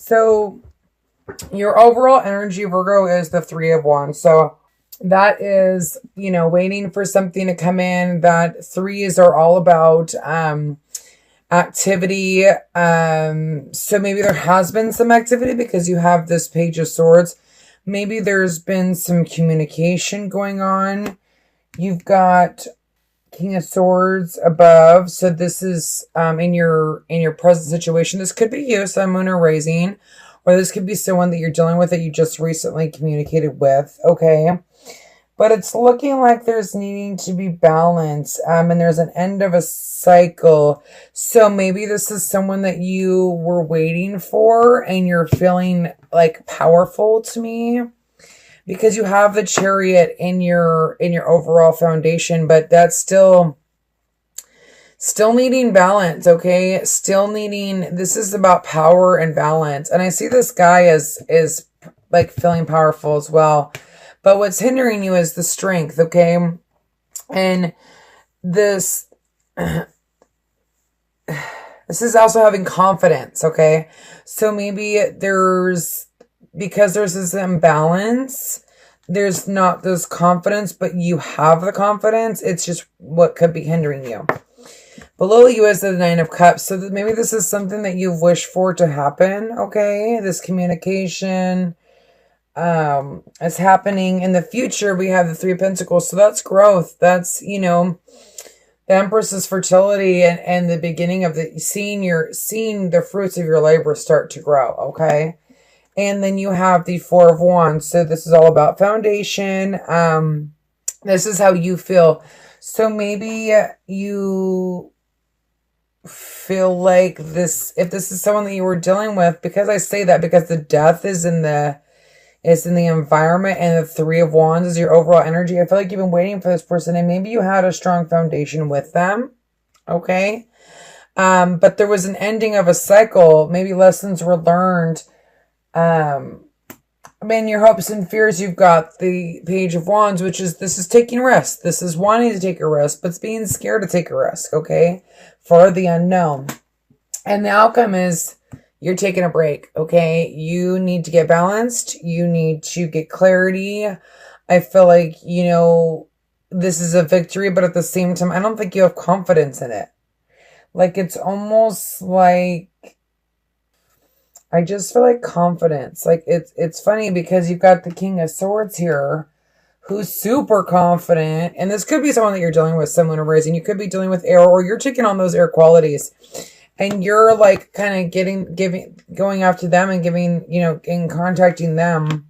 So your overall energy, Virgo, is the Three of Wands. So that is, waiting for something to come in. That threes are all about activity. So maybe there has been some activity because you have this Page of Swords. Maybe there's been some communication going on. You've got King of Swords above. So this is in your present situation. This could be you, Sun, Moon, or Rising. Or this could be someone that you're dealing with that you just recently communicated with. Okay. But it's looking like there's needing to be balance. And there's an end of a cycle. So maybe this is someone that you were waiting for and you're feeling like powerful to me. Because you have the Chariot in your overall foundation. But that's still needing balance, okay? Still needing, this is about power and balance. And I see this guy is like feeling powerful as well. But what's hindering you is the strength, okay? And this is also having confidence, okay? So maybe because there's this imbalance, there's not this confidence, but you have the confidence. It's just what could be hindering you. Below you is the Nine of Cups. So maybe this is something that you've wished for to happen, okay? This communication is happening. In the future, we have the Three of Pentacles. So that's growth. That's, the Empress is fertility and the beginning of seeing the fruits of your labor start to grow, okay? And then you have the Four of Wands. So this is all about foundation. This is how you feel. So maybe you feel like this, if this is someone that you were dealing with, because I say that because the Death is in the environment and the Three of Wands is your overall energy. I feel like you've been waiting for this person and maybe you had a strong foundation with them. Okay. But there was an ending of a cycle. Maybe lessons were learned. Your hopes and fears, you've got the Page of Wands, which is, this is taking risk. This is wanting to take a risk, but it's being scared to take a risk, okay? For the unknown. And the outcome is you're taking a break, okay? You need to get balanced. You need to get clarity. I feel like, this is a victory, but at the same time, I don't think you have confidence in it. Like, it's almost like, I just feel like confidence. Like it's funny because you've got the King of Swords here who's super confident. And this could be someone that you're dealing with, someone raising. You could be dealing with air, or you're taking on those air qualities. And you're like kind of going after them and giving, and contacting them.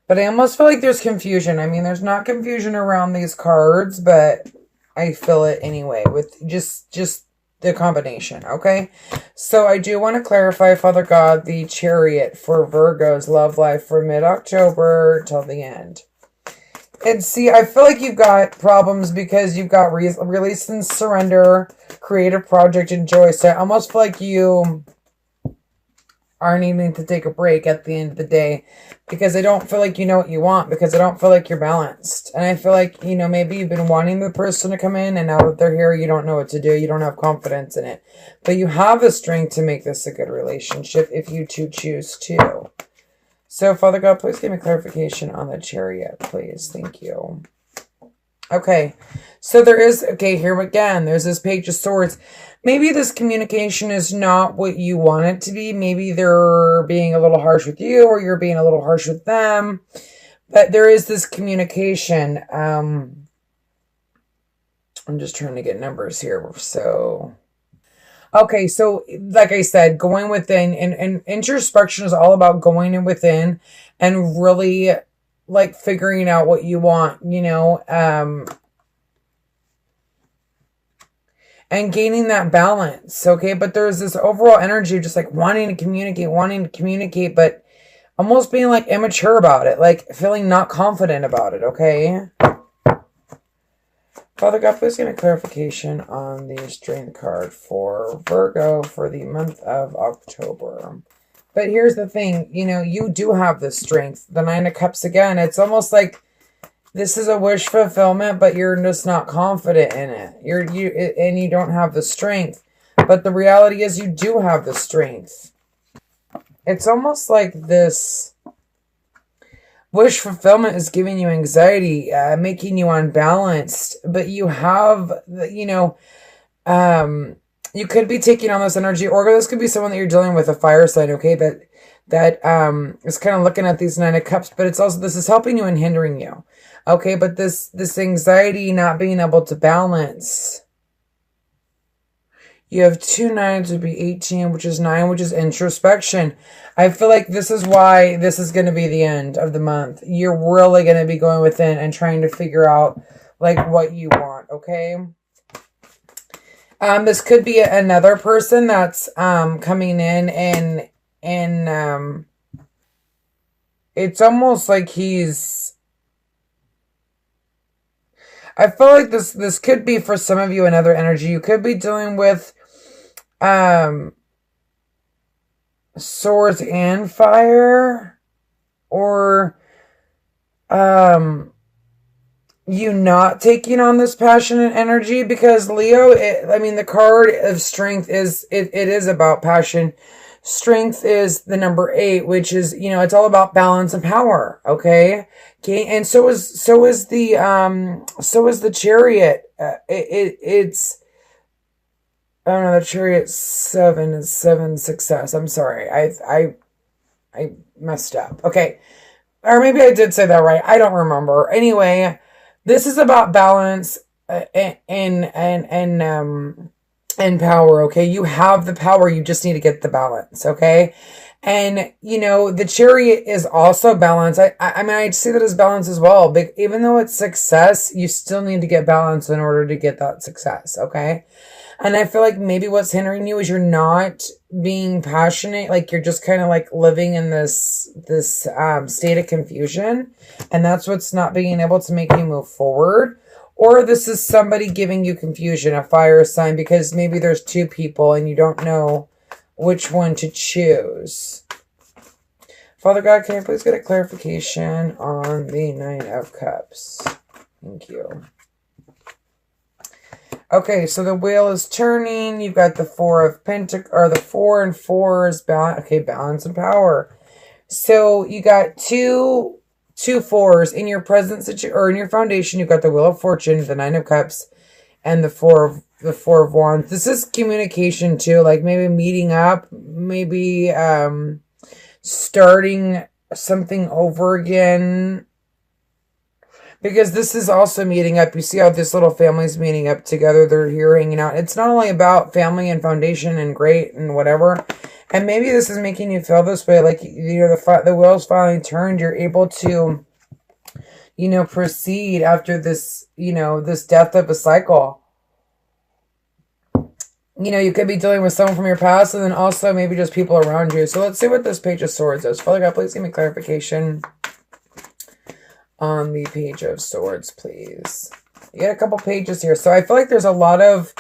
But I almost feel like there's confusion. I mean, there's not confusion around these cards, but I feel it anyway with just the combination, okay? So I do want to clarify, Father God, the Chariot for Virgo's love life for mid-October till the end. And see, I feel like you've got problems because you've got release and surrender, creative project, and joy. So I almost feel like you are needing to take a break at the end of the day because I don't feel like you know what you want, because I don't feel like you're balanced. And I feel like, maybe you've been wanting the person to come in and now that they're here, you don't know what to do. You don't have confidence in it. But you have the strength to make this a good relationship if you choose to. So, Father God, please give me clarification on the Chariot, please. Thank you. Okay. So here again, there's this Page of Swords. Maybe this communication is not what you want it to be. Maybe they're being a little harsh with you or you're being a little harsh with them. But there is this communication. I'm just trying to get numbers here. So, okay. So like I said, going within and introspection is all about going in within and really like figuring out what you want, and gaining that balance, okay? But there's this overall energy of just like wanting to communicate, but almost being like immature about it, like feeling not confident about it, okay? Father God, please give me clarification on the Strength card for Virgo for the month of October. But here's the thing, you do have the strength. The Nine of Cups again, it's almost like this is a wish fulfillment, but you're just not confident in it. And you don't have the strength. But the reality is you do have the strength. it's almost like this wish fulfillment is giving you anxiety, making you unbalanced, but you have, you could be taking on this energy, or this could be someone that you're dealing with, a fire sign, okay, that is kind of looking at these Nine of Cups, but it's also, this is helping you and hindering you, okay, but this anxiety, not being able to balance. You have 2 nines, would be 18, which is 9, which is introspection. I feel like this is why this is going to be the end of the month. You're really going to be going within and trying to figure out, like, what you want, okay? This could be another person that's coming in, and it's almost like he's... I feel like this could be, for some of you, another energy. You could be dealing with swords and fire, or you not taking on this passionate energy, because Leo, the card of strength is, it is about passion. Strength is the number 8, which is, it's all about balance and power. Okay. And so is the Chariot. It's, oh no, the Chariot 7 is 7 success. I'm sorry. I messed up. Okay. Or maybe I did say that right. I don't remember. Anyway, this is about balance and power, okay? You have the power, you just need to get the balance, okay? And, the Chariot is also balance. I see that as balance as well, but even though it's success, you still need to get balance in order to get that success, okay? And I feel like maybe what's hindering you is you're not being passionate, like you're just kind of like living in this state of confusion, and that's what's not being able to make you move forward. Or this is somebody giving you confusion, a fire sign, because maybe there's 2 people and you don't know which one to choose. Father God, can I please get a clarification on the 9 of Cups? Thank you. Okay, so the wheel is turning. You've got the 4 of Pentacles, or the 4 and 4 is balance and power. So you got two 4s in your present situation, or in your foundation. You've got the Wheel of Fortune, the 9 of Cups, and the 4 of Wands. This is communication too, like maybe meeting up, maybe starting something over again. Because this is also meeting up. You see how this little family's meeting up together. They're here hanging out. It's not only about family and foundation and great and whatever. And maybe this is making you feel this way. Like, the wheel's finally turned. You're able to, proceed after this, this death of a cycle. You could be dealing with someone from your past, and then also maybe just people around you. So let's see what this Page of Swords is. Father God, please give me clarification on the Page of Swords, please. You got a couple pages here. So I feel like there's a lot of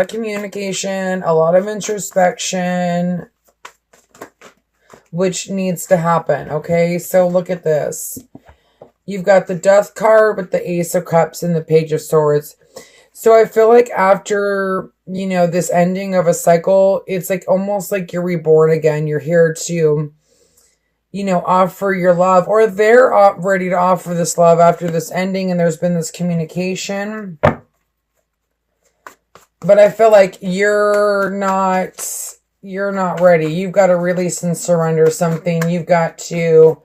communication, a lot of introspection, which needs to happen. Okay, so look at this. You've got the Death card with the Ace of Cups and the Page of Swords. So I feel like after, this ending of a cycle, it's like almost like you're reborn again. You're here to, offer your love, or they're ready to offer this love after this ending, and there's been this communication. But I feel like you're not ready. You've got to release and surrender something. You've got to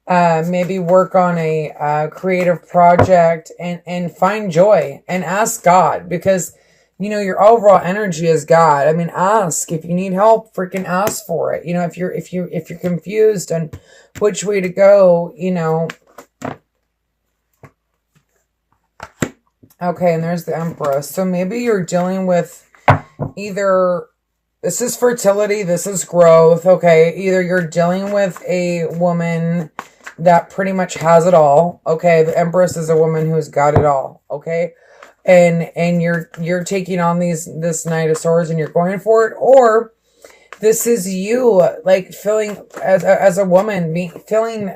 maybe work on a creative project and find joy and ask God, because your overall energy is God. Ask if you need help. Freaking ask for it. If you're confused on which way to go, Okay, and there's the Empress. So maybe you're dealing with either, this is fertility, this is growth, okay? Either you're dealing with a woman that pretty much has it all, okay? The Empress is a woman who's got it all, okay? And you're taking on this Knight of Swords and you're going for it, or this is you, like, feeling as a woman, feeling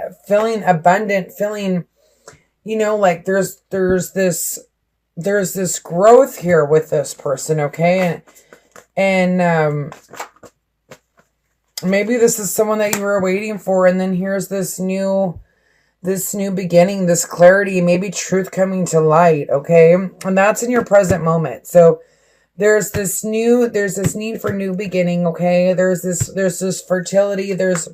abundant, feeling, like there's this growth here with this person, okay? And Maybe this is someone that you were waiting for, and then here's this new beginning, this clarity, maybe truth coming to light, okay? And that's in your present moment. So there's this need for new beginning, okay? There's this fertility. There's,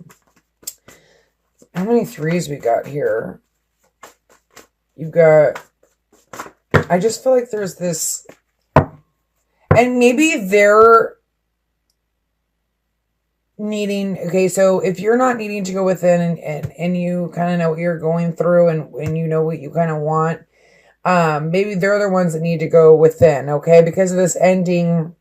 how many threes we got here? You've got, I just feel like there's this, and maybe they're needing, okay, so if you're not needing to go within and you kind of know what you're going through and you know what you kind of want, maybe they're the ones that need to go within, okay? Because of this ending,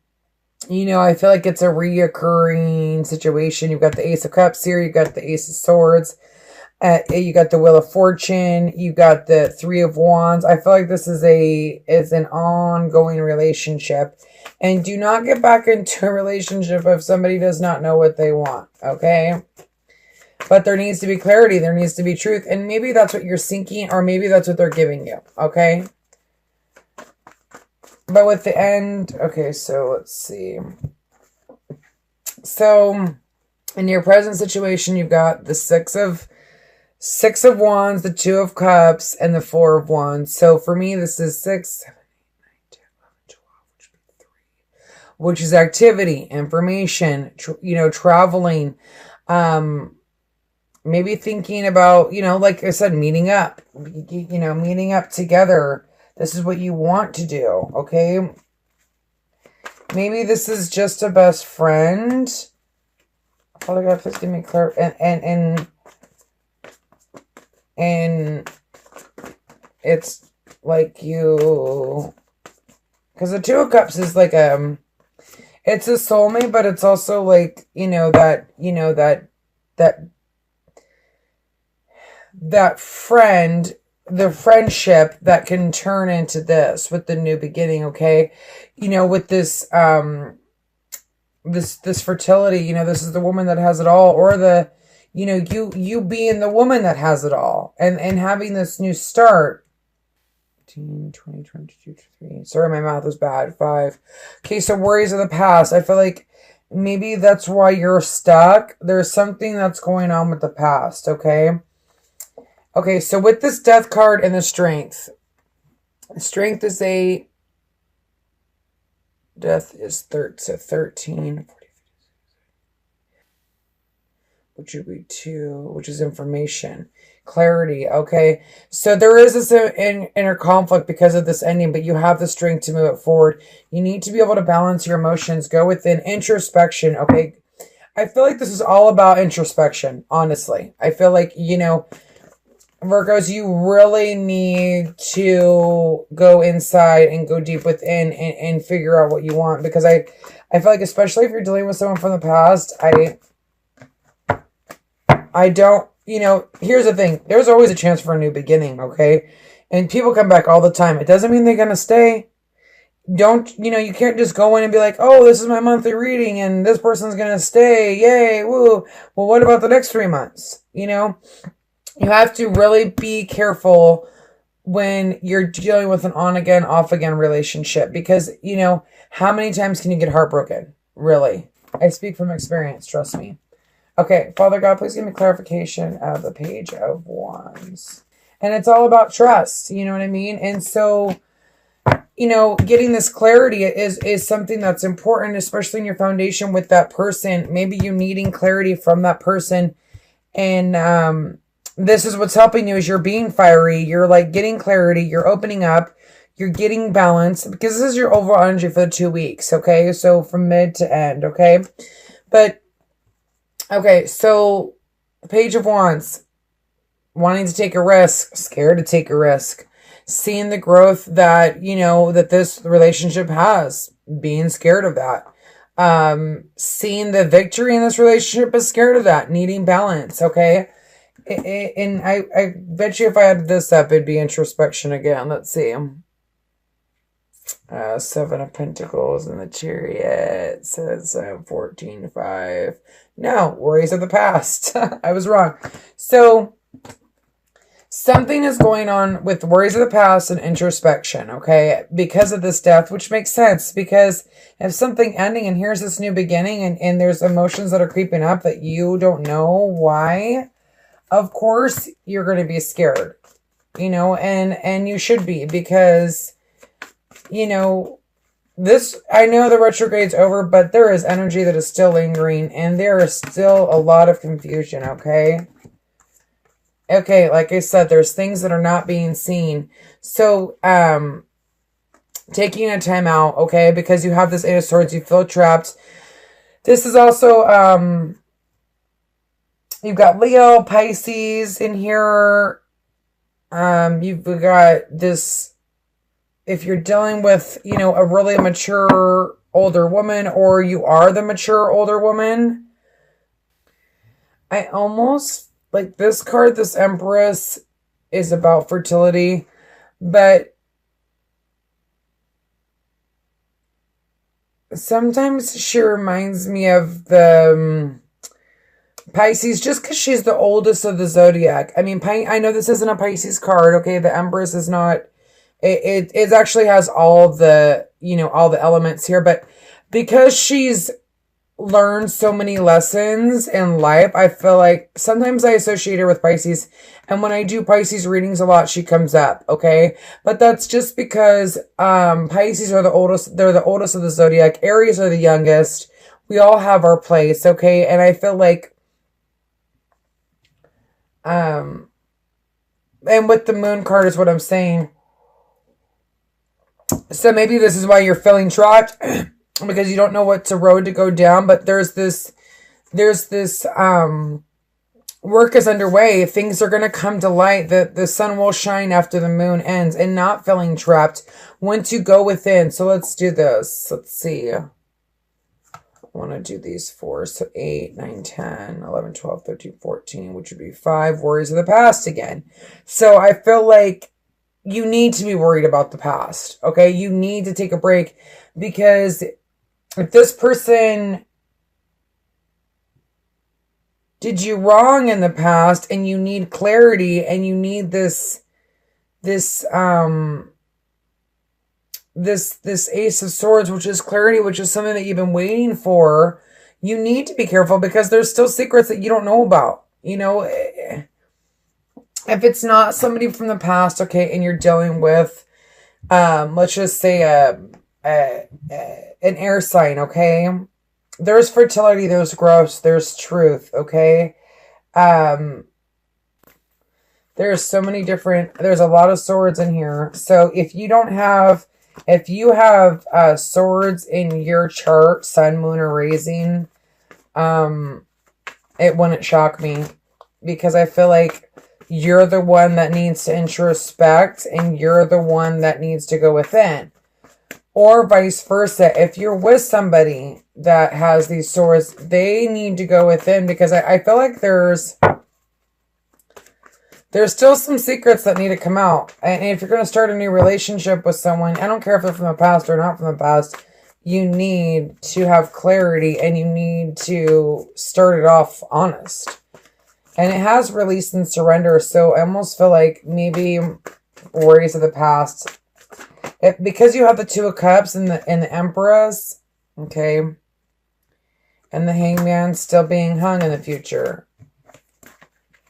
you know, I feel like it's a reoccurring situation. You've got the Ace of Cups here, you've got the Ace of Swords, you got the Wheel of Fortune, you got the Three of Wands. I feel like this is an ongoing relationship. And do not get back into a relationship if somebody does not know what they want, okay? But there needs to be clarity. There needs to be truth. And maybe that's what you're seeking, or maybe that's what they're giving you, okay? But with the end, okay, so let's see. So in your present situation, you've got the Six of Wands, the Two of Cups, and the Four of Wands. So for me, this is 6, 7, 8, 9, 10, 11, 12, which would be 3. Which is activity, information, traveling, maybe thinking about, like I said, meeting up together. This is what you want to do, okay? Maybe this is just a best friend. Father God, please give me clarity. And it's like you, because the Two of Cups is like it's a soulmate, but it's also like, that friend, the friendship that can turn into this with the new beginning, okay? With this, this fertility, this is the woman that has it all, or the, you being the woman that has it all, and having this new start. 20, 22, 23. Sorry, my math is bad. 5. Okay, so worries of the past. I feel like maybe that's why you're stuck. There's something that's going on with the past, okay? Okay, so with this Death card and the Strength. Strength is Death is 13. Which would be 2, which is information. Clarity, okay? So there is this inner conflict because of this ending, but you have the strength to move it forward. You need to be able to balance your emotions, go within introspection, okay? I feel like this is all about introspection, honestly. I feel like, Virgos, you really need to go inside and go deep within and figure out what you want, because I feel like, especially if you're dealing with someone from the past, I don't, here's the thing. There's always a chance for a new beginning, okay? And people come back all the time. It doesn't mean they're going to stay. You can't just go in and be like, oh, this is my monthly reading and this person's going to stay. Yay, woo. Well, what about the next 3 months? You have to really be careful when you're dealing with an on-again, off-again relationship, because, how many times can you get heartbroken? Really? I speak from experience, trust me. Okay, Father God, please give me clarification of the Page of Wands. And it's all about trust, you know what I mean? And so, getting this clarity is something that's important, especially in your foundation with that person. Maybe you needing clarity from that person. And this is what's helping you, is you're being fiery. You're like getting clarity. You're opening up. You're getting balance, because this is your overall energy for the 2 weeks, okay? So from mid to end, okay? But okay, so Page of Wands, wanting to take a risk, scared to take a risk, seeing the growth that, that this relationship has, being scared of that, seeing the victory in this relationship, but scared of that, needing balance, okay? And I bet you if I had this up, it'd be introspection again. Let's see. 7 of Pentacles and the Chariot says 14-5. No, worries of the past. I was wrong. So something is going on with worries of the past and introspection, okay? Because of this death, which makes sense, because if something ending and here's this new beginning and there's emotions that are creeping up that you don't know why, of course you're going to be scared, you know, and you should be, because, you know, this, I know the retrograde's over, but there is energy that is still lingering, and there is still a lot of confusion, okay? Okay, like I said, there's things that are not being seen. So, taking a time out, okay, because you have this Eight of Swords, you feel trapped. This is also, you've got Leo, Pisces in here. You've got this, if you're dealing with, you know, a really mature older woman, or you are the mature older woman. I almost, like this card, this Empress, is about fertility, but sometimes she reminds me of the Pisces, just because she's the oldest of the zodiac. I mean, I know this isn't a Pisces card, okay? The Empress is not, it actually has all the, you know, all the elements here, but because she's learned so many lessons in life, I feel like sometimes I associate her with Pisces, and when I do Pisces readings a lot, she comes up, okay? But that's just because Pisces are the oldest, they're the oldest of the zodiac. Aries are the youngest. We all have our place, okay? And I feel like and with the Moon card is what I'm saying. So maybe this is why you're feeling trapped, because you don't know what's a road to go down, but there's this work is underway. Things are going to come to light. The sun will shine after the moon ends, and not feeling trapped once you go within. So let's do this. Let's see. I want to do these 4. So 8, 9, 10, 11, 12, 13, 14, which would be 5 worries of the past again. So I feel like you need to be worried about the past. Okay. You need to take a break, because if this person did you wrong in the past and you need clarity and you need this Ace of Swords, which is clarity, which is something that you've been waiting for, you need to be careful, because there's still secrets that you don't know about. You know, if it's not somebody from the past, okay, and you're dealing with, let's just say an air sign, okay? There's fertility, there's growth, there's truth, okay? There's so many different, there's a lot of swords in here. So if you have swords in your chart, sun, moon, or rising, it wouldn't shock me, because I feel like you're the one that needs to introspect, and you're the one that needs to go within. Or vice versa. If you're with somebody that has these swords, they need to go within, because I feel like there's still some secrets that need to come out. And if you're going to start a new relationship with someone, I don't care if they're from the past or not from the past, you need to have clarity, and you need to start it off honest. And it has release and surrender. So I almost feel like maybe worries of the past, because you have the Two of Cups and the Empress, okay, and the Hangman still being hung in the future.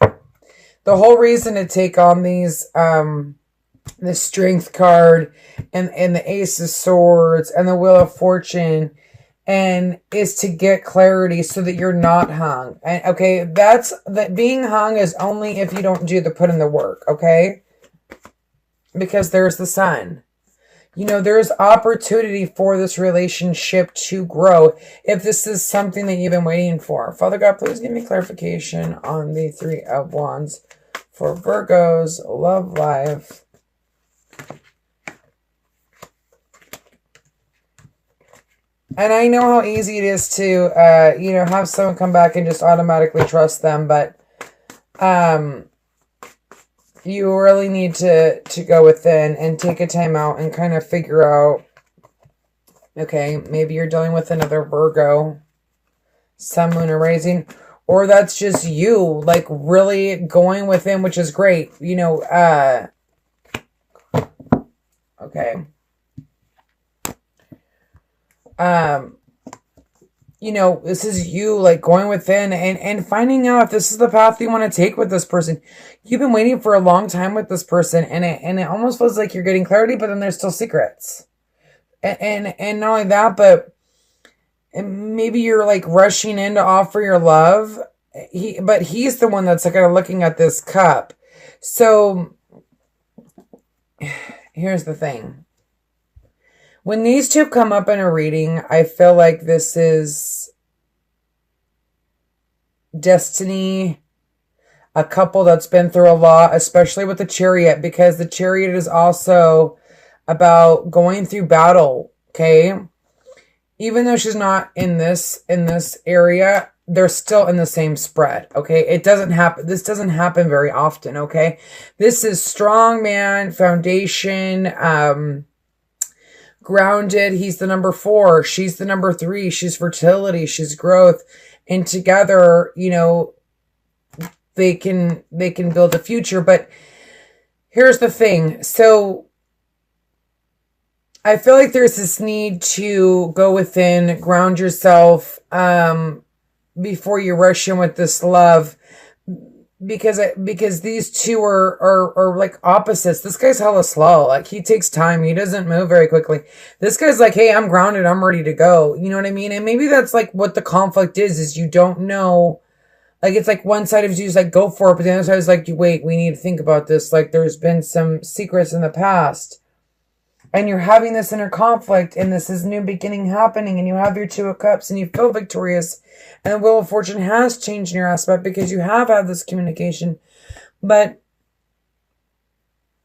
The whole reason to take on these, the Strength card and the Ace of Swords and the Wheel of Fortune, and is to get clarity so that you're not hung. And okay, that being hung is only if you don't put in the work, okay? Because there's the Sun. You know, there's opportunity for this relationship to grow if this is something that you've been waiting for. Father God, please give me clarification on the Three of Wands for Virgo's love life. And I know how easy it is to, have someone come back and just automatically trust them, but you really need to go within and take a time out and kind of figure out, okay, maybe you're dealing with another Virgo, Sun, Moon, or Rising, or that's just you, like, really going within, which is great. You know, okay. You know, this is you, like, going within and finding out if this is the path you want to take with this person. You've been waiting for a long time with this person, and it almost feels like you're getting clarity, but then there's still secrets. And not only that, but maybe you're, like, rushing in to offer your love. But he's the one that's, like, kind of looking at this cup. So here's the thing. When these two come up in a reading, I feel like this is destiny, a couple that's been through a lot, especially with the Chariot, because the Chariot is also about going through battle, okay? Even though she's not in this area, they're still in the same spread, okay? It doesn't happen. This doesn't happen very often, okay? This is strong man, foundation, grounded. He's the number 4. She's the number 3. She's fertility. She's growth. And together, you know, they can build a future. But here's the thing. So I feel like there's this need to go within, ground yourself, before you rush in with this love. Because these two are like opposites. This guy's hella slow. Like, he takes time. He doesn't move very quickly. This guy's like, hey, I'm grounded. I'm ready to go. You know what I mean? And maybe that's like what the conflict is you don't know. Like, it's like one side of you is like, go for it. But the other side is like, wait, we need to think about this. Like, there's been some secrets in the past. And you're having this inner conflict, and this is new beginning happening, and you have your 2 of Cups, and you feel victorious, and the Wheel of Fortune has changed in your aspect because you have had this communication. But,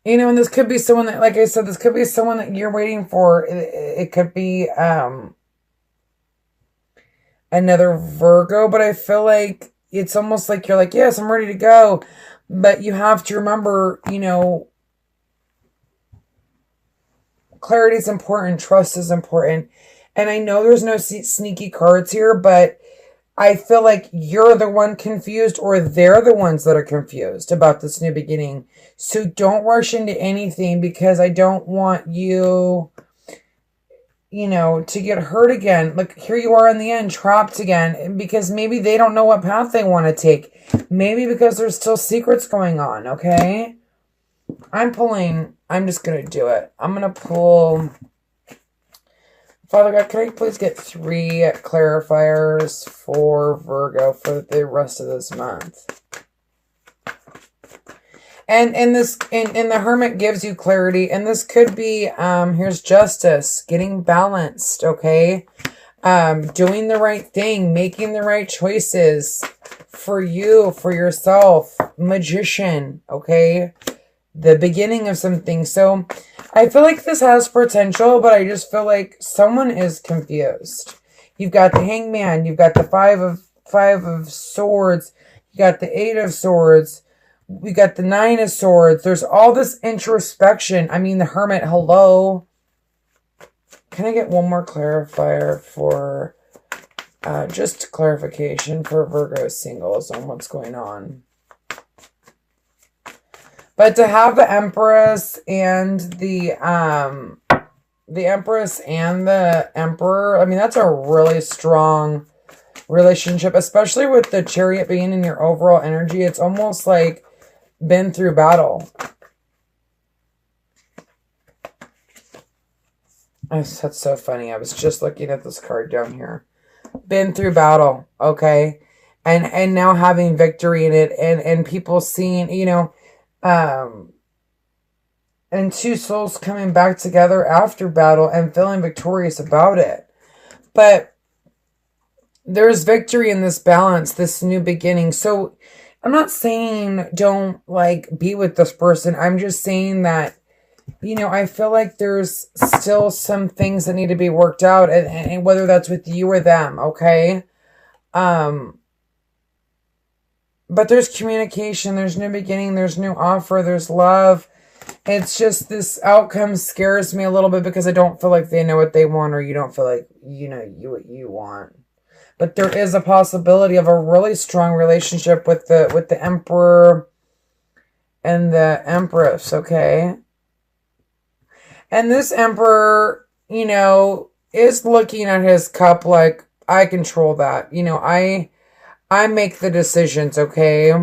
you know, and this could be someone that, like I said, this could be someone that you're waiting for. It could be another Virgo, but I feel like it's almost like you're like, yes, I'm ready to go. But you have to remember, you know, clarity is important. Trust is important. And I know there's no sneaky cards here, but I feel like you're the one confused, or they're the ones that are confused about this new beginning. So don't rush into anything, because I don't want you, you know, to get hurt again. Like, here you are in the end, trapped again, because maybe they don't know what path they want to take. Maybe because there's still secrets going on, okay? I'm just going to do it. I'm going to pull... Father God, can I please get 3 clarifiers for Virgo for the rest of this month? And the Hermit gives you clarity. And this could be, here's Justice, getting balanced, okay? Doing the right thing, making the right choices for you, for yourself. Magician, okay? The beginning of something. So I feel like this has potential, but I just feel like someone is confused. You've got the Hangman, you've got the 5 of Swords, you got the 8 of Swords, we got the 9 of Swords. There's all this introspection. I mean, the Hermit, hello. Can I get one more clarifier for just clarification for Virgo singles on what's going on? But to have the Empress and the Empress and the Emperor, I mean, that's a really strong relationship, especially with the Chariot being in your overall energy. It's almost like been through battle. That's so funny. I was just looking at this card down here. Been through battle, okay? And now having victory in it, and people seeing, you know, and 2 souls coming back together after battle and feeling victorious about it. But there's victory in this balance, this new beginning. So I'm not saying don't, like, be with this person. I'm just saying that, you know, I feel like there's still some things that need to be worked out, and whether that's with you or them, okay? But there's communication, there's new beginning, there's new offer, there's love. It's just this outcome scares me a little bit because I don't feel like they know what they want, or you don't feel like you know what you want. But there is a possibility of a really strong relationship with the Emperor and the Empress, okay? And this Emperor, you know, is looking at his cup like, I control that. You know, I make the decisions, okay?